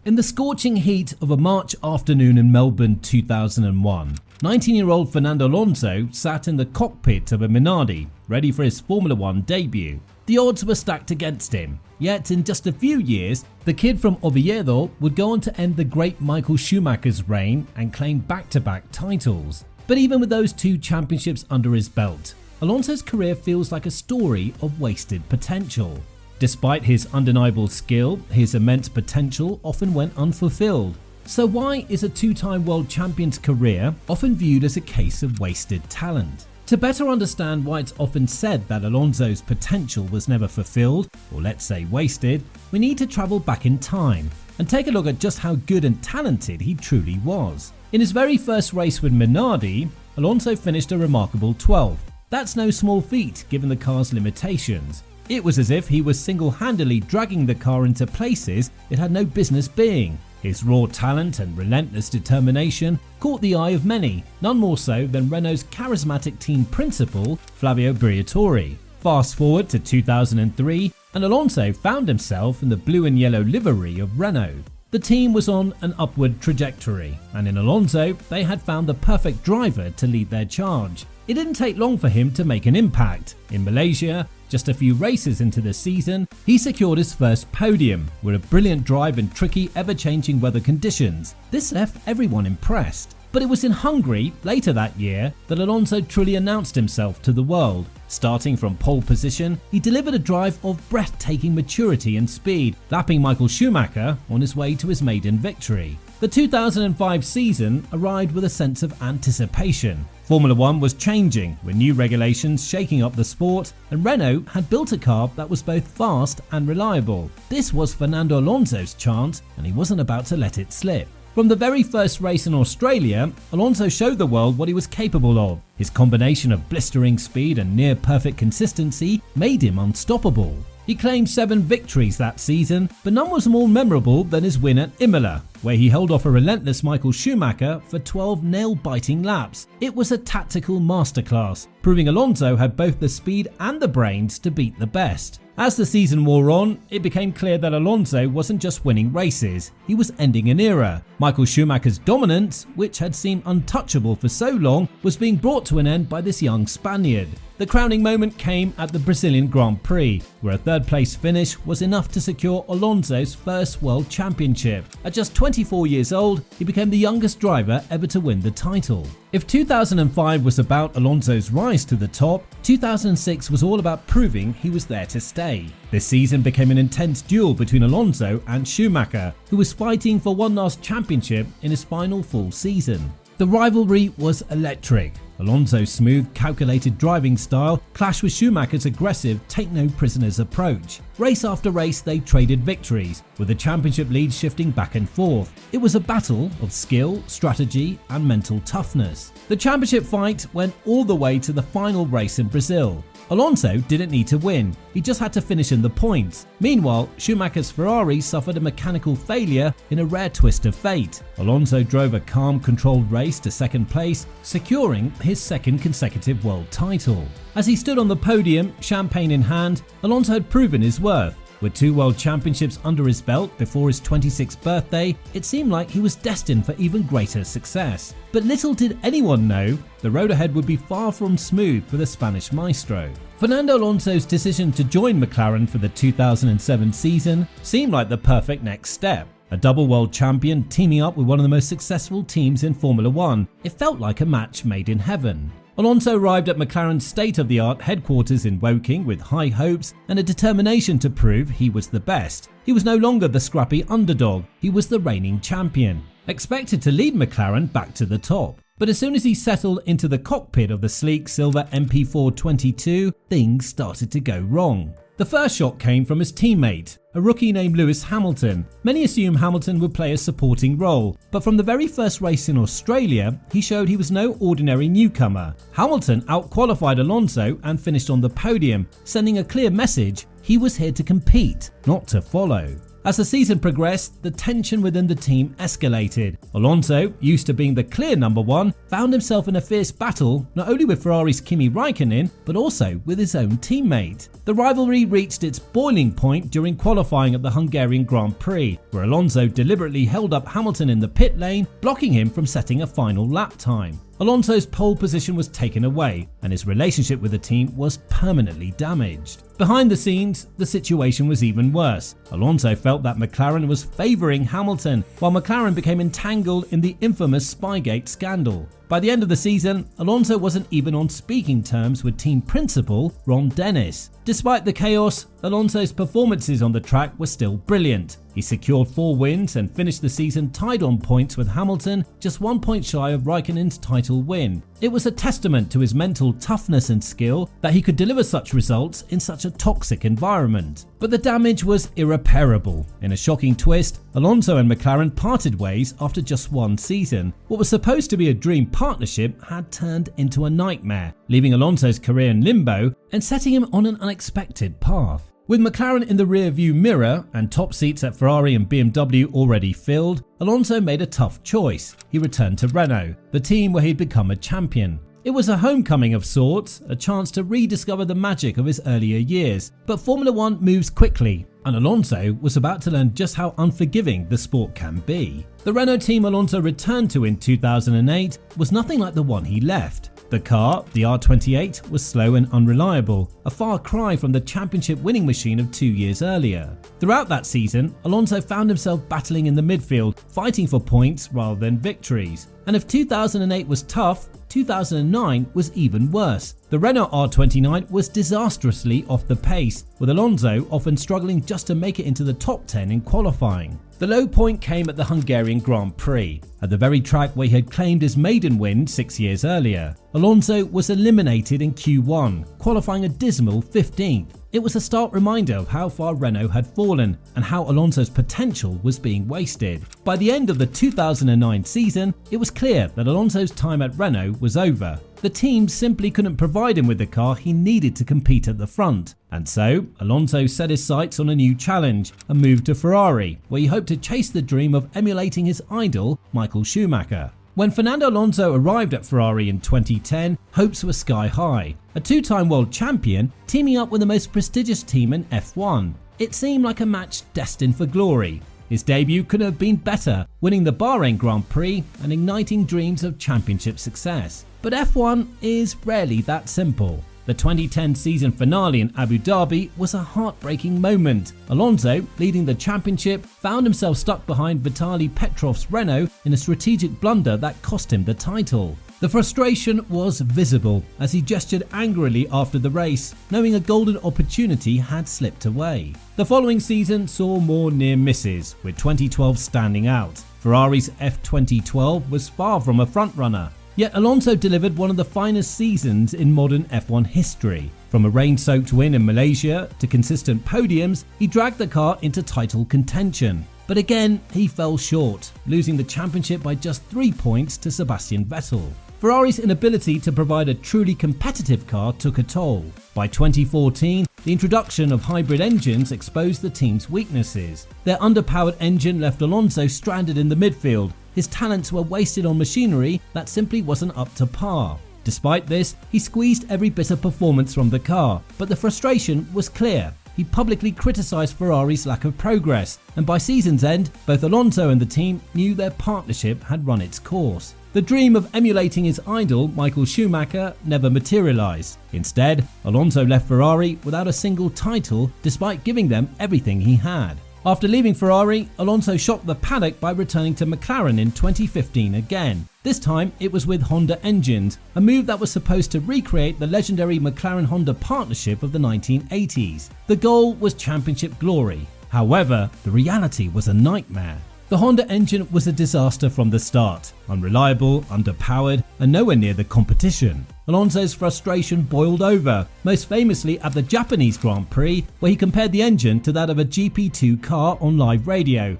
In the scorching heat of a March afternoon in Melbourne 2001, 19-year-old Fernando Alonso sat in the cockpit of a Minardi, ready for his Formula One debut. The odds were stacked against him, yet in just a few years, the kid from Oviedo would go on to end the great Michael Schumacher's reign and claim back-to-back titles. But even with those two championships under his belt, Alonso's career feels like a story of wasted potential. Despite his undeniable skill, his immense potential often went unfulfilled. So why is a two-time world champion's career often viewed as a case of wasted talent? To better understand why it's often said that Alonso's potential was never fulfilled, or let's say wasted, we need to travel back in time and take a look at just how good and talented he truly was. In his very first race with Minardi, Alonso finished a remarkable 12th. That's no small feat given the car's limitations. It was as if he was single-handedly dragging the car into places it had no business being. His raw talent and relentless determination caught the eye of many, none more so than Renault's charismatic team principal, Flavio Briatore. Fast forward to 2003, and Alonso found himself in the blue and yellow livery of Renault. The team was on an upward trajectory, and in Alonso, they had found the perfect driver to lead their charge. It didn't take long for him to make an impact. In Malaysia, just a few races into the season, he secured his first podium with a brilliant drive in tricky, ever-changing weather conditions. This left everyone impressed. But it was in Hungary later that year that Alonso truly announced himself to the world. Starting from pole position, he delivered a drive of breathtaking maturity and speed, lapping Michael Schumacher on his way to his maiden victory. The 2005 season arrived with a sense of anticipation. Formula One was changing, with new regulations shaking up the sport, and Renault had built a car that was both fast and reliable. This was Fernando Alonso's chance, and he wasn't about to let it slip. From the very first race in Australia, Alonso showed the world what he was capable of. His combination of blistering speed and near-perfect consistency made him unstoppable. He claimed 7 victories that season, but none was more memorable than his win at Imola, where he held off a relentless Michael Schumacher for 12 nail-biting laps. It was a tactical masterclass, proving Alonso had both the speed and the brains to beat the best. As the season wore on, it became clear that Alonso wasn't just winning races, he was ending an era. Michael Schumacher's dominance, which had seemed untouchable for so long, was being brought to an end by this young Spaniard. The crowning moment came at the Brazilian Grand Prix, where a third-place finish was enough to secure Alonso's first world championship. At just 24 years old, he became the youngest driver ever to win the title. If 2005 was about Alonso's rise to the top, 2006 was all about proving he was there to stay. This season became an intense duel between Alonso and Schumacher, who was fighting for one last championship in his final full season. The rivalry was electric. Alonso's smooth, calculated driving style clashed with Schumacher's aggressive, take-no-prisoners approach. Race after race, they traded victories, with the championship lead shifting back and forth. It was a battle of skill, strategy, and mental toughness. The championship fight went all the way to the final race in Brazil. Alonso didn't need to win, he just had to finish in the points. Meanwhile, Schumacher's Ferrari suffered a mechanical failure in a rare twist of fate. Alonso drove a calm, controlled race to second place, securing his second consecutive world title. As he stood on the podium, champagne in hand, Alonso had proven his worth. With 2 world championships under his belt before his 26th birthday, it seemed like he was destined for even greater success. But little did anyone know, the road ahead would be far from smooth for the Spanish maestro. Fernando Alonso's decision to join McLaren for the 2007 season seemed like the perfect next step. A double world champion teaming up with one of the most successful teams in Formula One, it felt like a match made in heaven. Alonso arrived at McLaren's state-of-the-art headquarters in Woking with high hopes and a determination to prove he was the best. He was no longer the scrappy underdog, he was the reigning champion, expected to lead McLaren back to the top. But as soon as he settled into the cockpit of the sleek silver MP422, things started to go wrong. The first shock came from his teammate, a rookie named Lewis Hamilton. Many assumed Hamilton would play a supporting role, but from the very first race in Australia, he showed he was no ordinary newcomer. Hamilton outqualified Alonso and finished on the podium, sending a clear message: he was here to compete, not to follow. As the season progressed, the tension within the team escalated. Alonso, used to being the clear number one, found himself in a fierce battle not only with Ferrari's Kimi Raikkonen, but also with his own teammate. The rivalry reached its boiling point during qualifying at the Hungarian Grand Prix, where Alonso deliberately held up Hamilton in the pit lane, blocking him from setting a final lap time. Alonso's pole position was taken away, and his relationship with the team was permanently damaged. Behind the scenes, the situation was even worse. Alonso felt that McLaren was favouring Hamilton, while McLaren became entangled in the infamous Spygate scandal. By the end of the season, Alonso wasn't even on speaking terms with team principal Ron Dennis. Despite the chaos, Alonso's performances on the track were still brilliant. He secured 4 wins and finished the season tied on points with Hamilton, just 1 point shy of Raikkonen's title win. It was a testament to his mental toughness and skill that he could deliver such results in such a toxic environment. But the damage was irreparable. In a shocking twist, Alonso and McLaren parted ways after just 1 season. What was supposed to be a dream partnership had turned into a nightmare, leaving Alonso's career in limbo and setting him on an unexpected path. With McLaren in the rear-view mirror and top seats at Ferrari and BMW already filled, Alonso made a tough choice. He returned to Renault, the team where he'd become a champion. It was a homecoming of sorts, a chance to rediscover the magic of his earlier years. But Formula One moves quickly, and Alonso was about to learn just how unforgiving the sport can be. The Renault team Alonso returned to in 2008 was nothing like the one he left. The car, the R28, was slow and unreliable, a far cry from the championship winning machine of 2 years earlier. Throughout that season, Alonso found himself battling in the midfield, fighting for points rather than victories. And if 2008 was tough, 2009 was even worse. The Renault R29 was disastrously off the pace, with Alonso often struggling just to make it into the top 10 in qualifying. The low point came at the Hungarian Grand Prix, at the very track where he had claimed his maiden win 6 years earlier. Alonso was eliminated in Q1, qualifying a dismal 15th. It was a stark reminder of how far Renault had fallen and how Alonso's potential was being wasted. By the end of the 2009 season, it was clear that Alonso's time at Renault was over. The team simply couldn't provide him with the car he needed to compete at the front. And so, Alonso set his sights on a new challenge and moved to Ferrari, where he hoped to chase the dream of emulating his idol, Michael Schumacher. When Fernando Alonso arrived at Ferrari in 2010, hopes were sky high. A 2-time world champion teaming up with the most prestigious team in F1. It seemed like a match destined for glory. His debut couldn't have been better, winning the Bahrain Grand Prix and igniting dreams of championship success. But F1 is rarely that simple. The 2010 season finale in Abu Dhabi was a heartbreaking moment. Alonso, leading the championship, found himself stuck behind Vitaly Petrov's Renault in a strategic blunder that cost him the title. The frustration was visible as he gestured angrily after the race, knowing a golden opportunity had slipped away. The following season saw more near misses, with 2012 standing out. Ferrari's F2012 was far from a frontrunner. Yet Alonso delivered one of the finest seasons in modern F1 history. From a rain-soaked win in Malaysia to consistent podiums, he dragged the car into title contention. But again, he fell short, losing the championship by just 3 points to Sebastian Vettel. Ferrari's inability to provide a truly competitive car took a toll. By 2014, the introduction of hybrid engines exposed the team's weaknesses. Their underpowered engine left Alonso stranded in the midfield. His talents were wasted on machinery that simply wasn't up to par. Despite this, he squeezed every bit of performance from the car, but the frustration was clear. He publicly criticised Ferrari's lack of progress, and by season's end, both Alonso and the team knew their partnership had run its course. The dream of emulating his idol, Michael Schumacher, never materialised. Instead, Alonso left Ferrari without a single title, despite giving them everything he had. After leaving Ferrari, Alonso shocked the paddock by returning to McLaren in 2015 again. This time, it was with Honda engines, a move that was supposed to recreate the legendary McLaren-Honda partnership of the 1980s. The goal was championship glory. However, the reality was a nightmare. The Honda engine was a disaster from the start, unreliable, underpowered, and nowhere near the competition. Alonso's frustration boiled over, most famously at the Japanese Grand Prix, where he compared the engine to that of a GP2 car on live radio.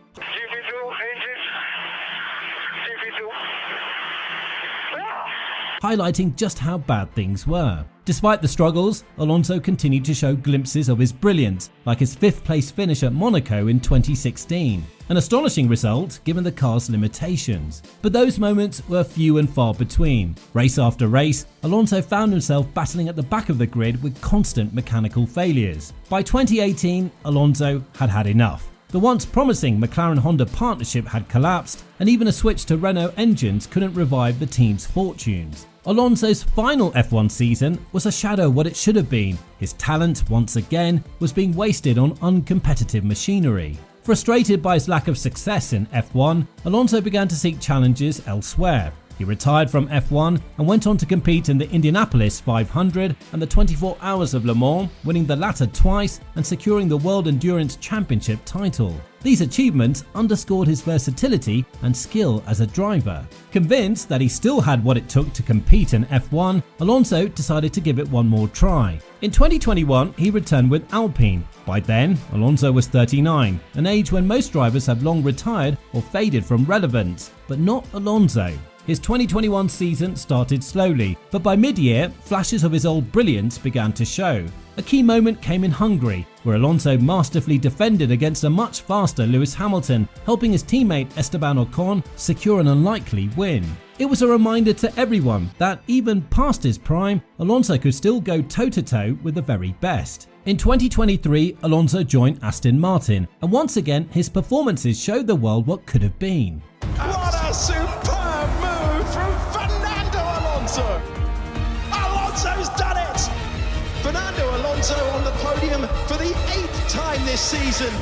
Highlighting just how bad things were. Despite the struggles, Alonso continued to show glimpses of his brilliance, like his 5th place finish at Monaco in 2016. An astonishing result given the car's limitations. But those moments were few and far between. Race after race, Alonso found himself battling at the back of the grid with constant mechanical failures. By 2018, Alonso had had enough. The once promising McLaren-Honda partnership had collapsed, and even a switch to Renault engines couldn't revive the team's fortunes. Alonso's final F1 season was a shadow of what it should have been. His talent, once again, was being wasted on uncompetitive machinery. Frustrated by his lack of success in F1, Alonso began to seek challenges elsewhere. He retired from F1 and went on to compete in the Indianapolis 500 and the 24 Hours of Le Mans, winning the latter twice and securing the World Endurance Championship title. These achievements underscored his versatility and skill as a driver. Convinced that he still had what it took to compete in F1, Alonso decided to give it one more try. In 2021, he returned with Alpine. By then, Alonso was 39, an age when most drivers have long retired or faded from relevance, but not Alonso. His 2021 season started slowly, but by mid-year, flashes of his old brilliance began to show. A key moment came in Hungary, where Alonso masterfully defended against a much faster Lewis Hamilton, helping his teammate Esteban Ocon secure an unlikely win. It was a reminder to everyone that even past his prime, Alonso could still go toe-to-toe with the very best. In 2023, Alonso joined Aston Martin, and once again his performances showed the world what could have been. What a superb move from Fernando Alonso! Alonso's done it! Fernando Alonso on the podium for the 8th time this season.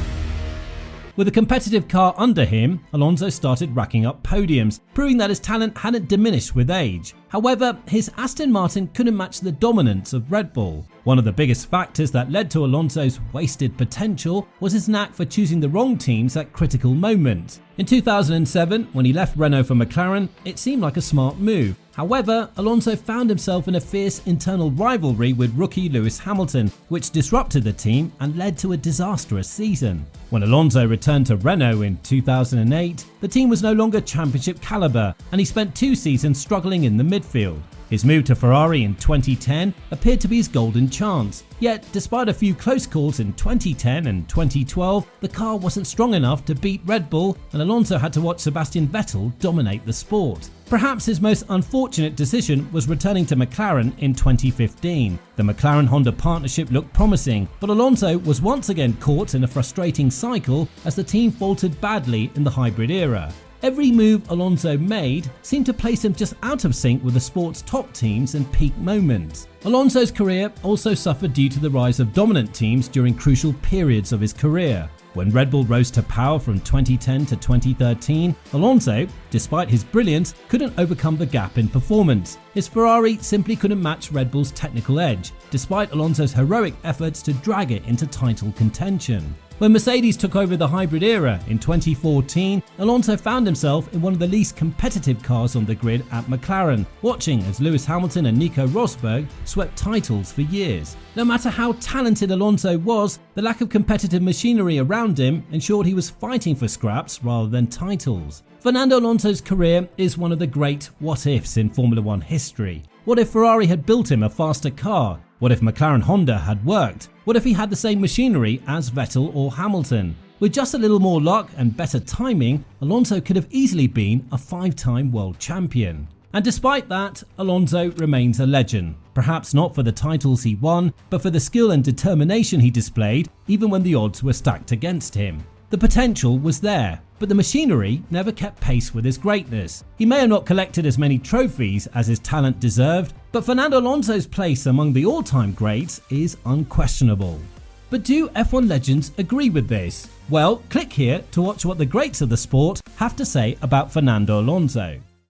With a competitive car under him, Alonso started racking up podiums, proving that his talent hadn't diminished with age. However, his Aston Martin couldn't match the dominance of Red Bull. One of the biggest factors that led to Alonso's wasted potential was his knack for choosing the wrong teams at critical moments. In 2007, when he left Renault for McLaren, it seemed like a smart move. However, Alonso found himself in a fierce internal rivalry with rookie Lewis Hamilton, which disrupted the team and led to a disastrous season. When Alonso returned to Renault in 2008, the team was no longer championship caliber, and he spent 2 seasons struggling in the midfield. His move to Ferrari in 2010 appeared to be his golden chance. Yet, despite a few close calls in 2010 and 2012, the car wasn't strong enough to beat Red Bull, and Alonso had to watch Sebastian Vettel dominate the sport. Perhaps his most unfortunate decision was returning to McLaren in 2015. The McLaren-Honda partnership looked promising, but Alonso was once again caught in a frustrating cycle as the team faltered badly in the hybrid era. Every move Alonso made seemed to place him just out of sync with the sport's top teams and peak moments. Alonso's career also suffered due to the rise of dominant teams during crucial periods of his career. When Red Bull rose to power from 2010 to 2013, Alonso, despite his brilliance, couldn't overcome the gap in performance. His Ferrari simply couldn't match Red Bull's technical edge, despite Alonso's heroic efforts to drag it into title contention. When Mercedes took over the hybrid era in 2014, Alonso found himself in one of the least competitive cars on the grid at McLaren, watching as Lewis Hamilton and Nico Rosberg swept titles for years. No matter how talented Alonso was, the lack of competitive machinery around him ensured he was fighting for scraps rather than titles. Fernando Alonso's career is one of the great what-ifs in Formula One history. What if Ferrari had built him a faster car? What if McLaren-Honda had worked? What if he had the same machinery as Vettel or Hamilton? With just a little more luck and better timing, Alonso could have easily been a 5-time world champion. And despite that, Alonso remains a legend. Perhaps not for the titles he won, but for the skill and determination he displayed, even when the odds were stacked against him. The potential was there, but the machinery never kept pace with his greatness. He may have not collected as many trophies as his talent deserved, but Fernando Alonso's place among the all-time greats is unquestionable. But do F1 legends agree with this? Well, click here to watch what the greats of the sport have to say about Fernando Alonso.